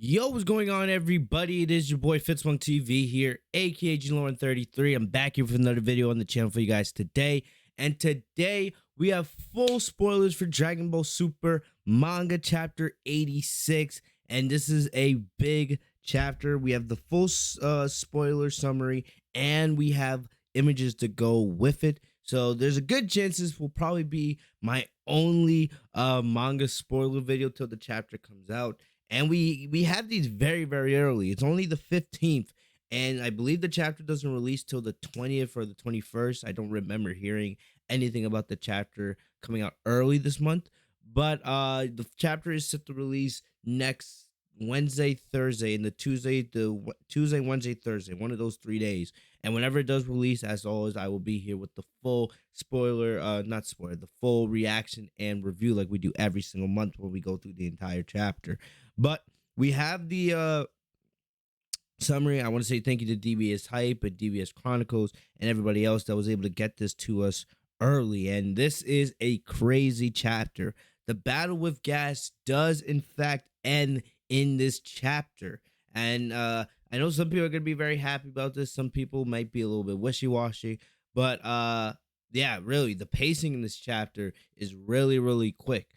Yo, what's going on, everybody? It is your boy Fitz TV here, aka G33. I'm back here with another video on the channel for you guys today. And today we have full spoilers for Dragon Ball Super manga chapter 86. And this is a big chapter. We have the full spoiler summary, and we have images to go with it. So there's a good chance this will probably be my only manga spoiler video till the chapter comes out. And we have these very early. It's only the 15th, and I believe the chapter doesn't release till the 20th or the 21st. I don't remember hearing anything about the chapter coming out early this month, but the chapter is set to release next Wednesday, Thursday, and the Tuesday, Wednesday, Thursday, one of those 3 days. And whenever it does release, as always, I will be here with the full not spoiler, the full reaction and review like we do every single month when we go through the entire chapter. But we have the summary. I want to say thank you to DBS Hype and DBS Chronicles and everybody else that was able to get this to us early. And this is a crazy chapter. The battle with Gas does in fact end in this chapter. And I know some people are going to be very happy about this. Some people might be a little bit wishy-washy. But yeah, really, the pacing in this chapter is really quick.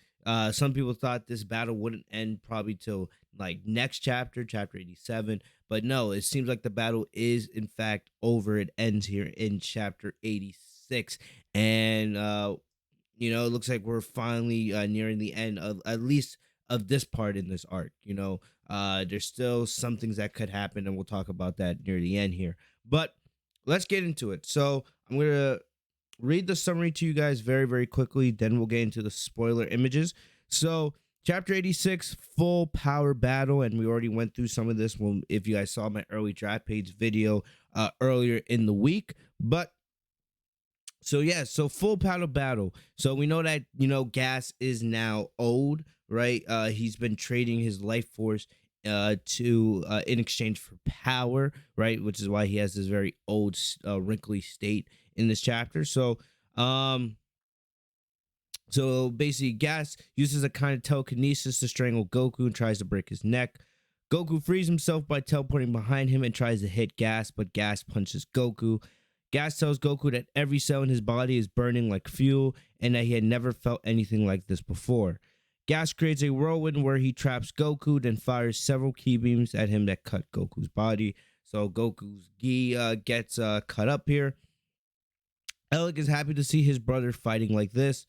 Some people thought this battle wouldn't end probably till like next chapter 87, but no, it seems like the battle is in fact over. It ends here in chapter 86, and it looks like we're finally nearing the end of at least of this part in this arc. There's still some things that could happen, and we'll talk about that near the end here. But let's get into it. So I'm gonna read the summary to you guys very quickly, then we'll get into the spoiler images. So chapter 86, full power battle, and we already went through some of this if you guys saw my early draft page video earlier in the week. But so yeah, so full power battle. So we know that Gas is now old, right? He's been trading his life force to in exchange for power, right? Which is why he has this very old wrinkly state in this chapter. So basically Gas uses a kind of telekinesis to strangle Goku and tries to break his neck. Goku frees himself by teleporting behind him and tries to hit Gas, but Gas punches Goku. Gas tells Goku that every cell in his body is burning like fuel and that he had never felt anything like this before. Gas creates a whirlwind where he traps Goku, then fires several ki beams at him that cut Goku's body. So Goku's gi gets cut up here. Alec is happy to see his brother fighting like this.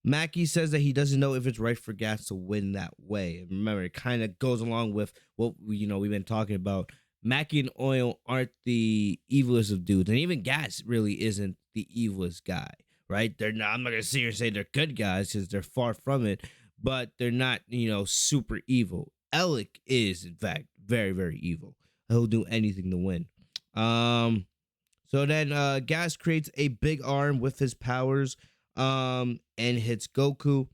Mackie says that he doesn't know if it's right for Gas to win that way. And remember, it kind of goes along with what we've been talking about. Mackie and Oil aren't the evilest of dudes, and even Gas really isn't the evilest guy, right? They're not. I'm not gonna sit here and say they're good guys because they're far from it, but they're not, super evil. Alec is, in fact, very evil. He'll do anything to win. So then Gas creates a big arm with his powers and hits Goku.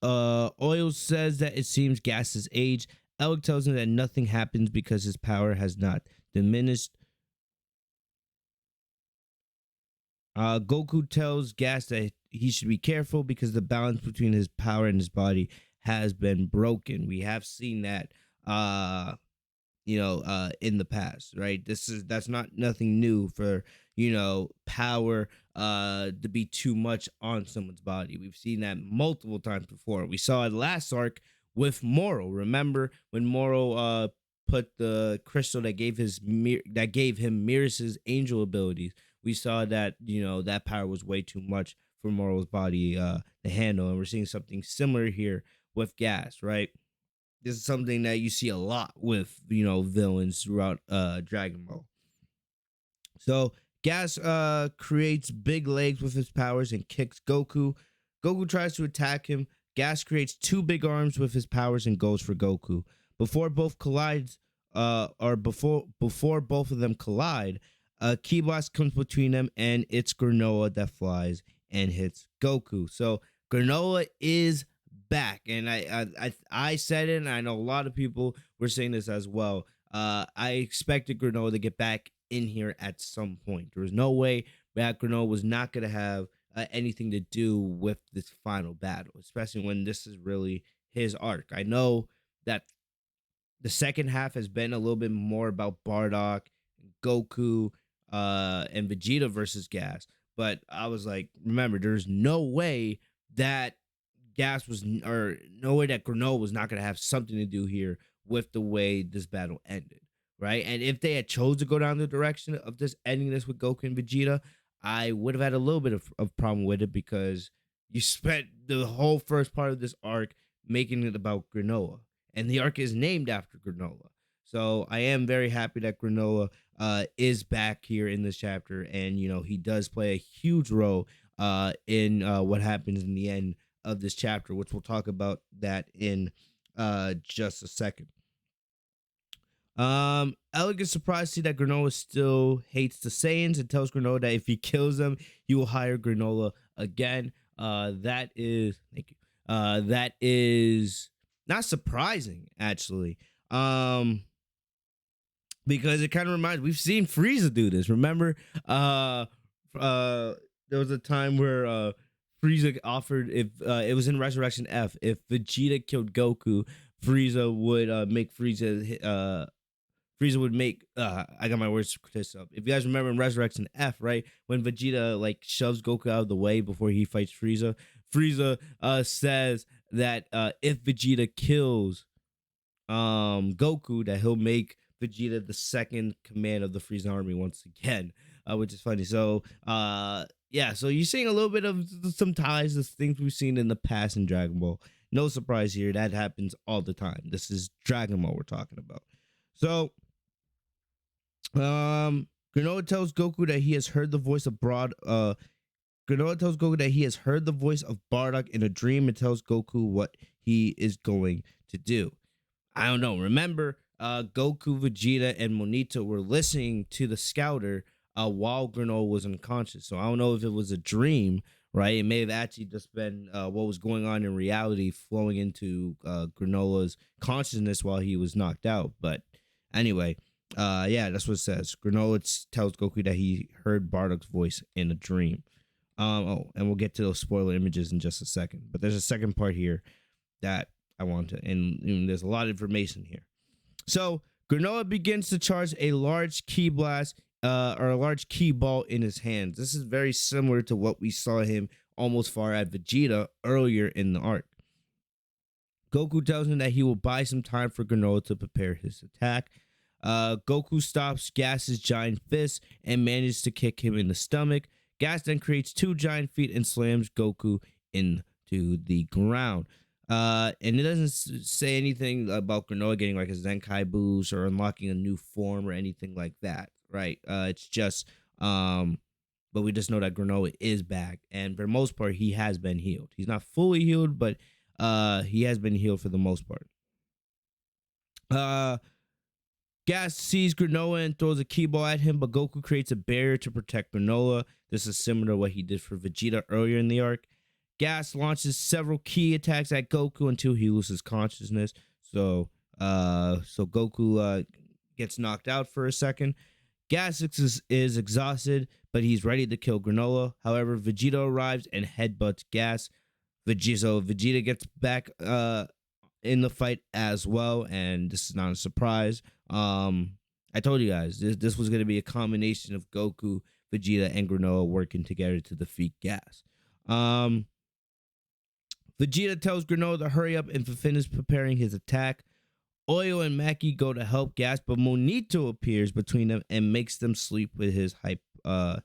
Oil says that it seems Gas's age. Alec tells him that nothing happens because his power has not diminished. Goku tells Gas that he should be careful because the balance between his power and his body has been broken. We have seen that in the past, right? That's not nothing new for power to be too much on someone's body. We've seen that multiple times before. We saw it last arc with Moro. Remember when Moro put the crystal that gave him Miras's angel abilities? We saw that that power was way too much for Moro's body to handle, and we're seeing something similar here with Gas, right? This is something that you see a lot with villains throughout Dragon Ball. So Gas creates big legs with his powers and kicks Goku. Goku tries to attack him. Gas creates two big arms with his powers and goes for Goku. Before both of them collide, Ki Blast comes between them, and it's Granolah that flies and hits Goku. So Granolah is back, and I said it, and I know a lot of people were saying this as well. I expected Granolah to get back in here at some point. There was no way that Granolah was not going to have anything to do with this final battle, especially when this is really his arc. I know that the second half has been a little bit more about Bardock, Goku, and Vegeta versus Gas. But I was like, remember, there's no way that or no way that Granolah was not going to have something to do here with the way this battle ended, right? And if they had chose to go down the direction of this ending this with Goku and Vegeta, I would have had a little bit of problem with it because you spent the whole first part of this arc making it about Granolah, and the arc is named after Granolah. So I am very happy that Granolah is back here in this chapter, and he does play a huge role in what happens in the end of this chapter, which we'll talk about that in just a second. Alec is surprised to see that Granolah still hates the Saiyans and tells Granolah that if he kills them, he will hire Granolah again. That is thank you. That is not surprising actually. Because it kind of reminds we've seen Frieza do this. Remember, there was a time where Frieza offered if it was in Resurrection F, if Vegeta killed Goku, Frieza would make Frieza would make I got my words twisted up. If you guys remember in Resurrection F, right, when Vegeta like shoves Goku out of the way before he fights Frieza, Frieza says that if Vegeta kills Goku, that he'll make Vegeta the second command of the Frieza army once again, which is funny. So yeah, so you're seeing a little bit of some ties to things we've seen in the past in Dragon Ball. No surprise here, that happens all the time. This is Dragon Ball we're talking about. So Granolah tells Goku that he has heard the voice of Granolah tells Goku that he has heard the voice of Bardock in a dream and tells Goku what he is going to do. I don't know. Remember, Goku, Vegeta, and Monito were listening to the scouter while Granolah was unconscious. So I don't know if it was a dream, right? It may have actually just been what was going on in reality flowing into Granolah's consciousness while he was knocked out. But anyway, yeah, that's what it says. Granolah tells Goku that he heard Bardock's voice in a dream. And we'll get to those spoiler images in just a second. But there's a second part here that I want to, and there's a lot of information here. So Granolah begins to charge a large ki blast, or a large ki ball in his hands. This is very similar to what we saw him almost fire at Vegeta earlier in the arc. Goku tells him that he will buy some time for Granolah to prepare his attack. Goku stops Gas's giant fist and manages to kick him in the stomach. Gas then creates two giant feet and slams Goku into the ground. And it doesn't say anything about Granolah getting like a Zenkai boost or unlocking a new form or anything like that, right? It's just, but we just know that Granolah is back, and for the most part, he has been healed. He's not fully healed, but he has been healed for the most part. Gas sees Granolah and throws a ki ball at him, but Goku creates a barrier to protect Granolah. This is similar to what he did for Vegeta earlier in the arc. Gas launches several key attacks at Goku until he loses consciousness. So Goku gets knocked out for a second. Gas is exhausted, but he's ready to kill Granolah. However, Vegeta arrives and headbutts Gas. Vegeta gets back in the fight as well, and this is not a surprise. I told you guys this was going to be a combination of Goku, Vegeta, and Granolah working together to defeat Gas. Vegeta tells Granolah to hurry up and finish preparing his attack. Oil and Maki go to help Gas, but Monito appears between them and makes them sleep with his hypnus.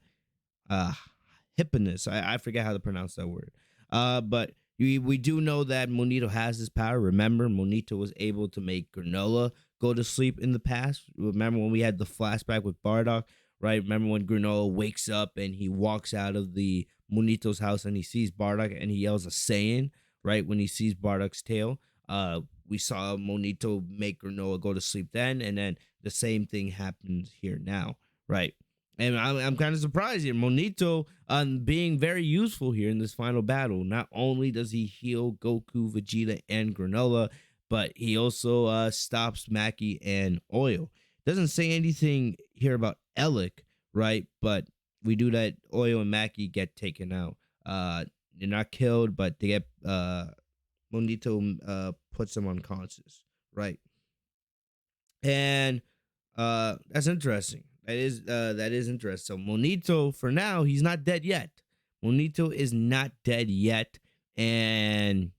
I forget how to pronounce that word. But we do know that Monito has this power. Remember, Monito was able to make Granolah go to sleep in the past. Remember when we had the flashback with Bardock, right? Remember when Granolah wakes up and he walks out of the Monito's house and he sees Bardock and he yells a Saiyan, right? When he sees Bardock's tail. We saw Monito make Granolah go to sleep then, and then the same thing happens here now, right? And I'm kind of surprised here. Monito being very useful here in this final battle. Not only does he heal Goku, Vegeta, and Granolah, but he also stops Maki and Oil. Doesn't say anything here about Alec, right? But we do that Oil and Maki get taken out. They're not killed, but they get Monito puts them unconscious, right? And that's interesting. That is interesting. So Monito, for now, he's not dead yet. Monito is not dead yet. And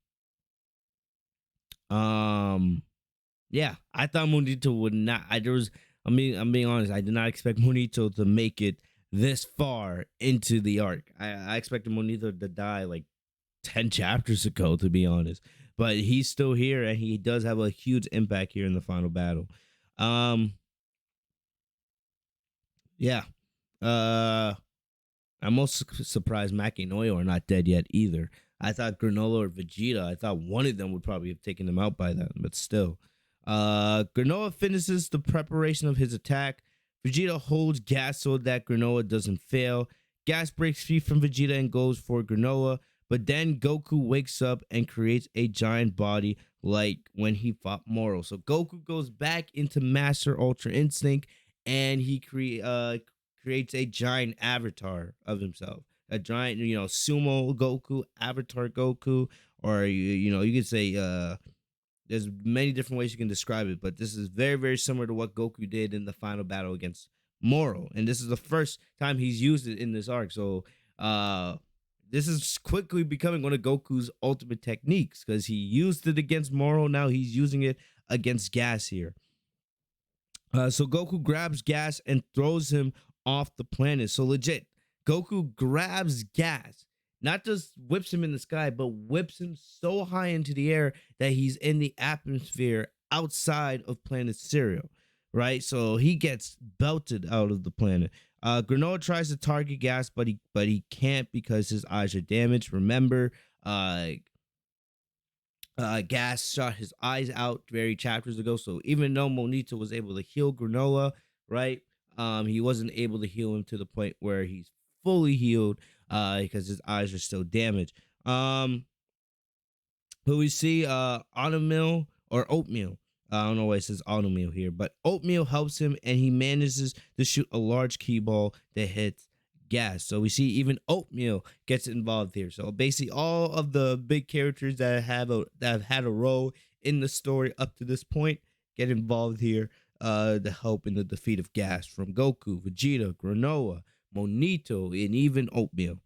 um yeah, I thought Monito would not. I'm being honest, I did not expect Monito to make it this far into the arc. I expected Monito to die like 10 chapters ago, to be honest. But he's still here, and he does have a huge impact here in the final battle. Um yeah. Uh I'm also surprised Maki and Oyo are not dead yet either. I thought Granolah or Vegeta, I thought one of them would probably have taken them out by then, but still. Granolah finishes the preparation of his attack. Vegeta holds Gas so that Granolah doesn't fail. Gas breaks free from Vegeta and goes for Granolah, but then Goku wakes up and creates a giant body like when he fought Moro. So Goku goes back into Master Ultra Instinct, and he creates a giant avatar of himself, a giant, sumo Goku, avatar Goku, or you could say there's many different ways you can describe it, but this is very, very similar to what Goku did in the final battle against Moro, and this is the first time he's used it in this arc. So this is quickly becoming one of Goku's ultimate techniques because he used it against Moro. Now he's using it against Gas here. So Goku grabs Gas and throws him off the planet. So legit, Goku grabs Gas, not just whips him in the sky, but whips him so high into the air that he's in the atmosphere outside of planet Cereal, right? So he gets belted out of the planet. Granolah tries to target Gas, but he can't because his eyes are damaged. Remember, Gas shot his eyes out very chapters ago. So even though Monito was able to heal Granolah, right, he wasn't able to heal him to the point where he's fully healed because his eyes are still damaged. But we see Oatmeal or Oatmeal. I don't know why it says Oatmeal here, but Oatmeal helps him, and he manages to shoot a large key ball that hits Gas. So we see even Oatmeal gets involved here. So basically, all of the big characters that have had a role in the story up to this point get involved here to help in the defeat of Gas, from Goku, Vegeta, Granolah, Monito, and even Oatmeal.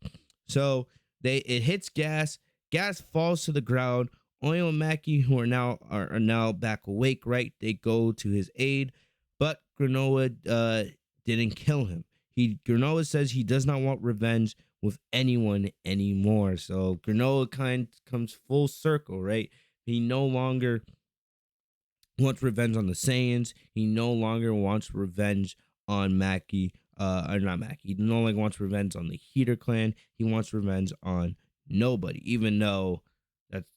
So it hits Gas. Gas falls to the ground. Oil and Maki, who are now back awake, right? They go to his aid, but Granolah didn't kill him. Granolah says he does not want revenge with anyone anymore. So Granolah kind of comes full circle, right? He no longer wants revenge on the Saiyans. He no longer wants revenge on Maki, or not Maki. He no longer wants revenge on the Heater clan. He wants revenge on nobody, even though that's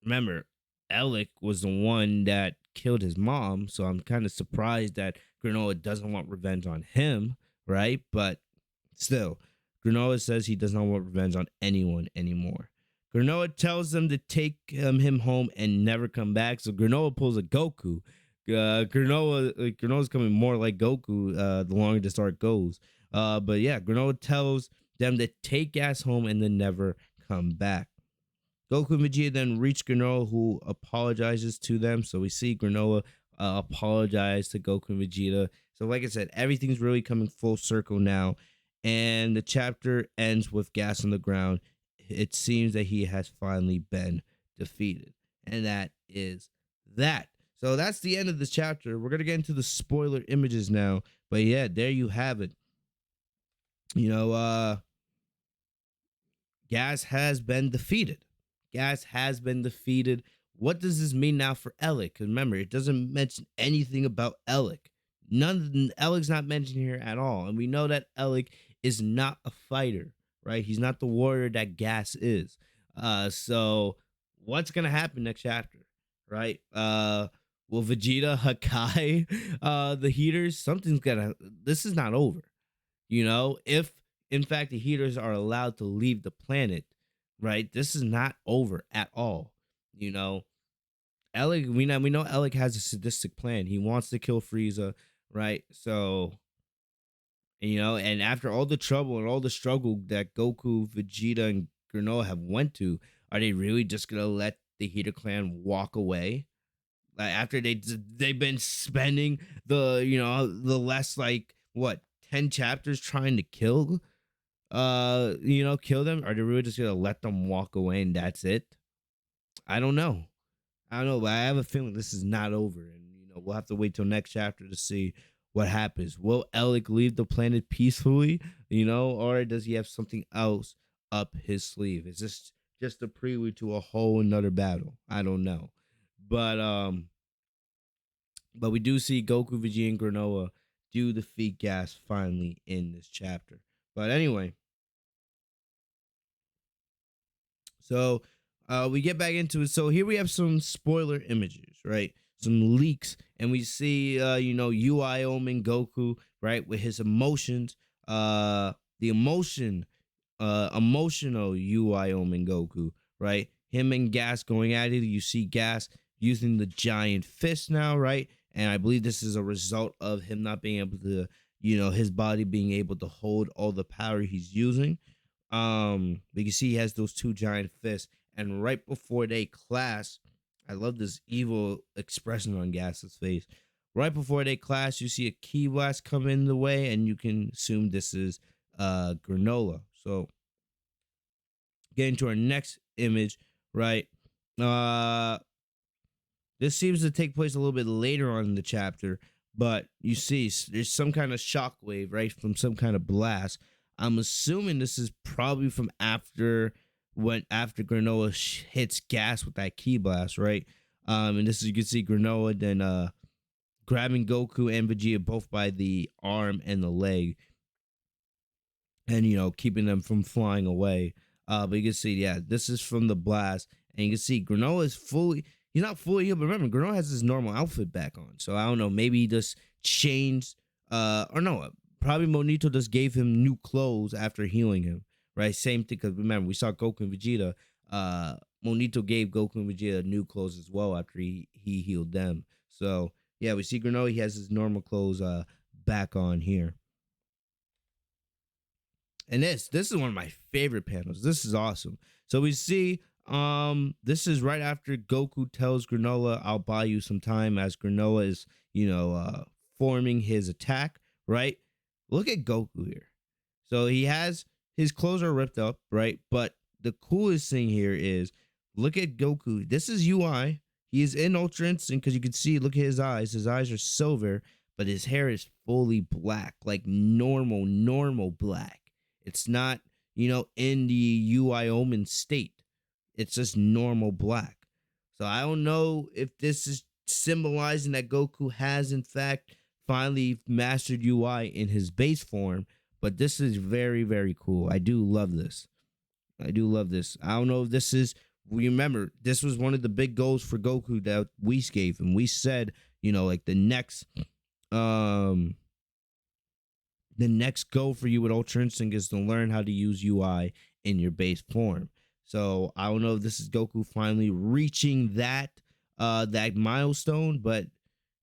remember, Alec was the one that killed his mom, so I'm kind of surprised that Granolah doesn't want revenge on him, right? But still, Granolah says he does not want revenge on anyone anymore. Granolah tells them to take him home and never come back. So Granolah pulls a Goku. Granolah's coming more like Goku the longer this arc goes. But yeah, Granolah tells them to take Gas home and then never come back. Goku and Vegeta then reach Granolah, who apologizes to them. So we see Granolah apologize to Goku and Vegeta. So like I said, everything's really coming full circle now. And the chapter ends with Gas on the ground. It seems that he has finally been defeated. And that is that. So that's the end of this chapter. We're going to get into the spoiler images now. But yeah, there you have it. Gas has been defeated. Gas has been defeated. What does this mean now for Alec? Because remember, it doesn't mention anything about Alec. Alec's not mentioned here at all. And we know that Alec is not a fighter, right? He's not the warrior that Gas is. So what's gonna happen next chapter, right? Will Vegeta Hakai the Heaters? This is not over. If in fact the Heaters are allowed to leave the planet, right? This is not over at all. Alec, we know Alec has a sadistic plan. He wants to kill Frieza, right? So, and after all the trouble and all the struggle that Goku, Vegeta, and Granolah have went to, are they really just gonna let the Heater clan walk away? Like after they've been spending the last like what 10 chapters trying to kill them. Are they really just gonna let them walk away and that's it? I don't know. I don't know, but I have a feeling this is not over, and we'll have to wait till next chapter to see what happens. Will Alec leave the planet peacefully, or does he have something else up his sleeve? Is this just a prelude to a whole another battle? I don't know, but we do see Goku, Vegeta, and Granolah do defeat Gas finally in this chapter. But anyway, so we get back into it. So here we have some spoiler images, right? Some leaks, and we see UI Omen Goku, right, with his emotions. The emotional UI Omen Goku, right? Him and Gas going at it. You see Gas using the giant fist now, right? And I believe this is a result of him not being able to, his body being able to hold all the power he's using. You can see he has those two giant fists, and right before they clash, I love this evil expression on Gas's face. Right before they clash, you see a key blast come in the way, and you can assume this is Granolah. So getting to our next image, right? This seems to take place a little bit later on in the chapter, but you see there's some kind of shockwave, right, from some kind of blast. I'm assuming this is probably from after Granolah hits Gas with that key blast, right? And this is, you can see Granolah then grabbing Goku and Vegeta both by the arm and the leg, and keeping them from flying away. But you can see, yeah, this is from the blast, and you can see Granolah is he's not fully healed, but remember, Granolah has his normal outfit back on. So I don't know, maybe he just changed, or no, probably Monito just gave him new clothes after healing him, right? Same thing, because remember, we saw Goku and Vegeta. Monito gave Goku and Vegeta new clothes as well after he healed them. So yeah, we see Granolah, he has his normal clothes back on here. And this is one of my favorite panels. This is awesome. So we see this is right after Goku tells Granolah, I'll buy you some time, as Granolah is, forming his attack, right? Look at Goku here. So he has his clothes are ripped up, right? But the coolest thing here is look at Goku. This is UI. He is in Ultra Instinct, because you can see, look at his eyes. His eyes are silver, but his hair is fully black, like normal black. It's not, in the UI Omen state. It's just normal black. So I don't know if this is symbolizing that Goku has, in fact, finally mastered UI in his base form, but this is very, very cool. I do love this. I don't know if this is, remember, this was one of the big goals for Goku that we gave him. We said, like the next goal for you with Ultra Instinct is to learn how to use UI in your base form. So I don't know if this is Goku finally reaching that milestone, but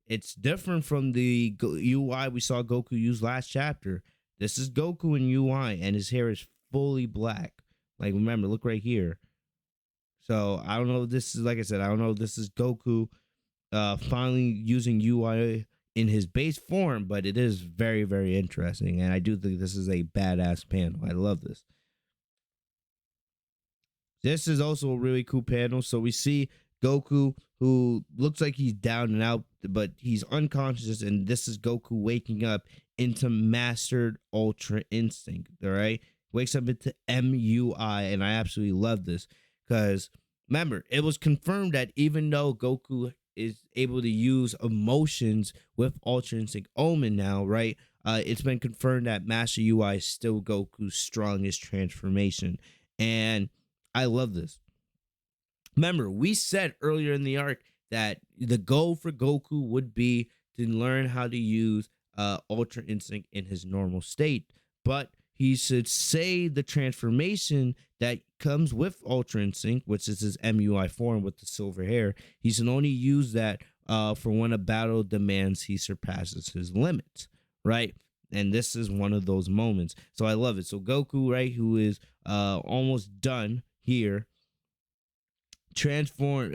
it's different from the UI we saw Goku use last chapter. This is Goku in UI, and his hair is fully black. Like, remember, look right here. So I don't know if this is, like I said, I don't know if this is Goku finally using UI in his base form, but it is very, very interesting, and I do think this is a badass panel. I love this. This is also a really cool panel. So we see Goku, who looks like he's down and out, but he's unconscious, and this is Goku waking up into mastered Ultra Instinct. All right, wakes up into MUI, and I absolutely love this, because remember, it was confirmed that even though Goku is able to use emotions with Ultra Instinct Omen now, right? It's been confirmed that Master UI is still Goku's strongest transformation, and I love this. Remember, we said earlier in the arc that the goal for Goku would be to learn how to use Ultra Instinct in his normal state, but he should say the transformation that comes with Ultra Instinct, which is his MUI form with the silver hair. He should only use that for when a battle demands he surpasses his limits, right? And this is one of those moments. So I love it. So Goku, right, who is almost done here, transform,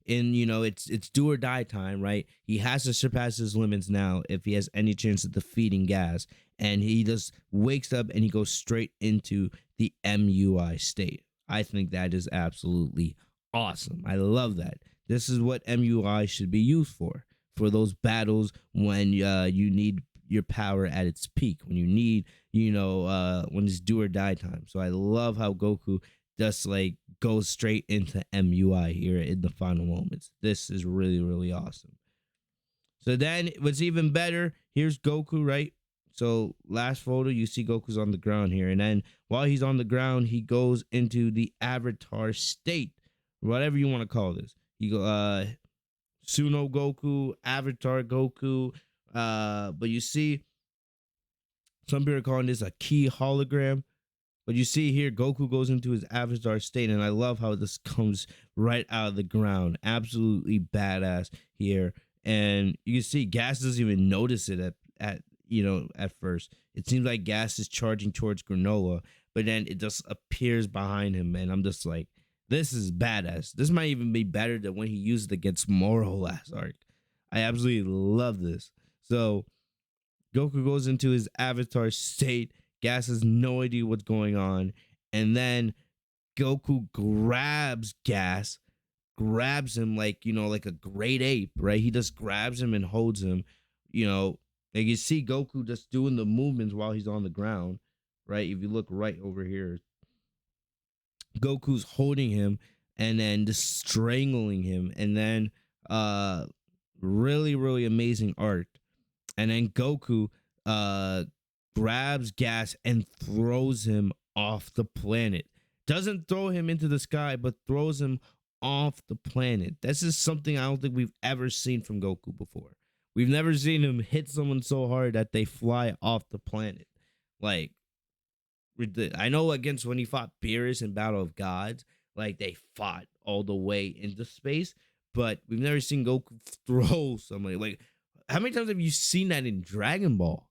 in, you know, it's do or die time, right? He has to surpass his limits now if he has any chance of defeating Gas. And he just wakes up and he goes straight into the MUI state. I think that is absolutely awesome. I love that. This is what MUI should be used for those battles when you need your power at its peak, when you need, when it's do or die time. So I love how Goku just like goes straight into MUI here in the final moments. This is really, really awesome. So then what's even better, here's Goku, right? So last photo, you see Goku's on the ground here. And then while he's on the ground, he goes into the avatar state, whatever you want to call this. You go Suno Goku, Avatar Goku. But you see, some people are calling this a key hologram. But you see here, Goku goes into his avatar state, and I love how this comes right out of the ground. Absolutely badass here. And you can see Gas doesn't even notice it at first. It seems like Gas is charging towards Granolah, but then it just appears behind him, and I'm just like, this is badass. This might even be better than when he used it against Moro last arc. I absolutely love this. So Goku goes into his avatar state. Gas has no idea what's going on. And then Goku grabs Gas, grabs him like a great ape, right? He just grabs him and holds him, like you see Goku just doing the movements while he's on the ground, right? If you look right over here, Goku's holding him and then just strangling him. And then really, really amazing art. And then Goku grabs Gas and throws him off the planet. Doesn't throw him into the sky, but throws him off the planet. This is something I don't think we've ever seen from Goku before. We've never seen him hit someone so hard that they fly off the planet. Like, I know against when he fought Beerus in Battle of Gods, like they fought all the way into space, but we've never seen Goku throw somebody. Like, how many times have you seen that in Dragon Ball?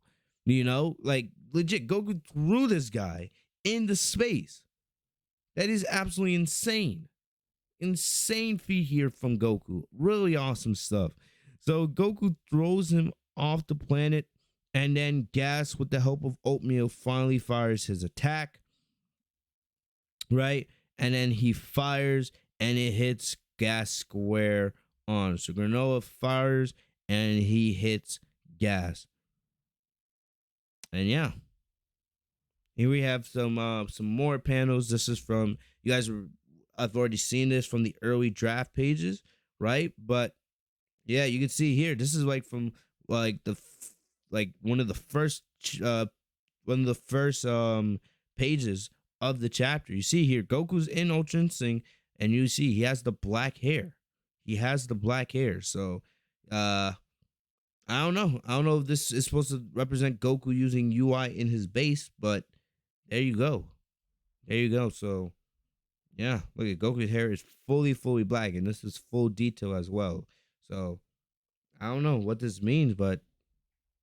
Like legit, Goku threw this guy into space. That is absolutely insane. Insane feat here from Goku. Really awesome stuff. So Goku throws him off the planet, and then Gas, with the help of Oatmeal, finally fires his attack. Right? And then he fires, and it hits Gas square on. So Granolah fires, and he hits Gas. And yeah, here we have some more panels. This is from, you guys I've already seen this from the early draft pages, right? But yeah, you can see here, this is like from like one of the first pages of the chapter. You see here, Goku's in Ultra Instinct, and you see he has the black hair. So I don't know. If this is supposed to represent Goku using UI in his base, but there you go. So, yeah, look at Goku's hair is fully black, and this is full detail as well. So, I don't know what this means, but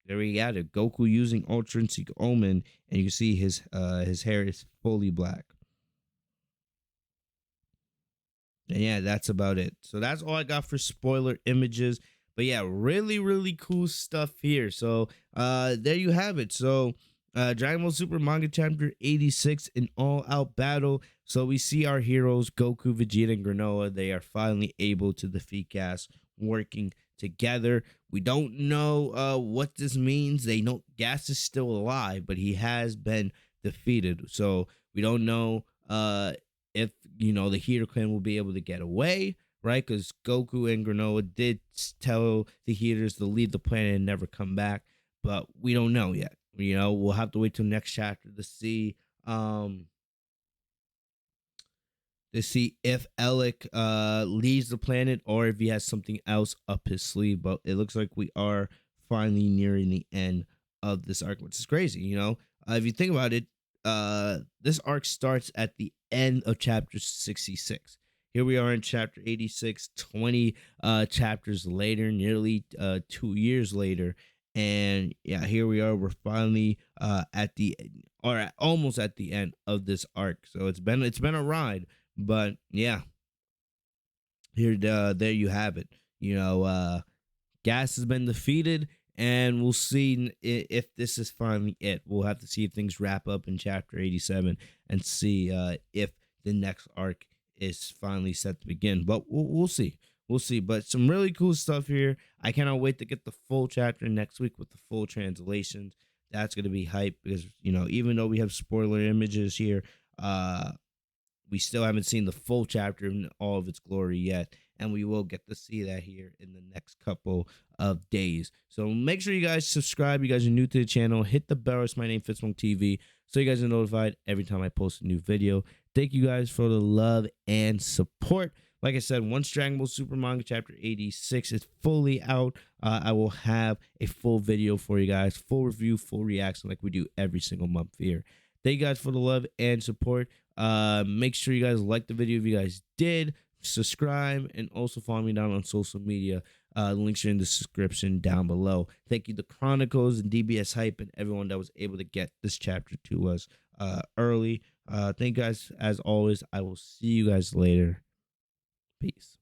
there we got it. Goku using Ultra Instinct Omen, and you can see his hair is fully black. And yeah, that's about it. So that's all I got for spoiler images. But yeah, really, really cool stuff here. So there you have it. So Dragon Ball Super Manga Chapter 86, an all-out battle. So we see our heroes, Goku, Vegeta, and Granolah. They are finally able to defeat Gas, working together. We don't know what this means. They know Gas is still alive, but he has been defeated. So we don't know if, the Heater Clan will be able to get away, right? Because Goku and Granolah did tell the Heaters to leave the planet and never come back, but we don't know yet. We'll have to wait till next chapter to see if Alec leaves the planet or if he has something else up his sleeve. But it looks like we are finally nearing the end of this arc, which is crazy. If you think about it, this arc starts at the end of chapter 66. Here we are in chapter 86, 20 chapters later, nearly 2 years later. And yeah, here we are. We're finally almost at the end of this arc. So it's been a ride, but yeah, here, there you have it. Gas has been defeated, and we'll see if this is finally it. We'll have to see if things wrap up in chapter 87 and see if the next arc is finally set to begin. But we'll see. We'll see. But some really cool stuff here. I cannot wait to get the full chapter next week with the full translations. That's going to be hype because, even though we have spoiler images here, we still haven't seen the full chapter in all of its glory yet, and we will get to see that here in the next couple of days. So make sure you guys subscribe. You guys are new to the channel. Hit the bell. It's my name, Fitz TV, so you guys are notified every time I post a new video. Thank you guys for the love and support. Like I said, once Dragon Ball Super Manga Chapter 86 is fully out, I will have a full video for you guys, full review, full reaction like we do every single month here. Thank you guys for the love and support. Make sure you guys like the video if you guys did. Subscribe and also follow me down on social media. The links are in the description down below. Thank you to Chronicles and DBS Hype and everyone that was able to get this chapter to us early. Thank you guys as always. I will see you guys later. Peace.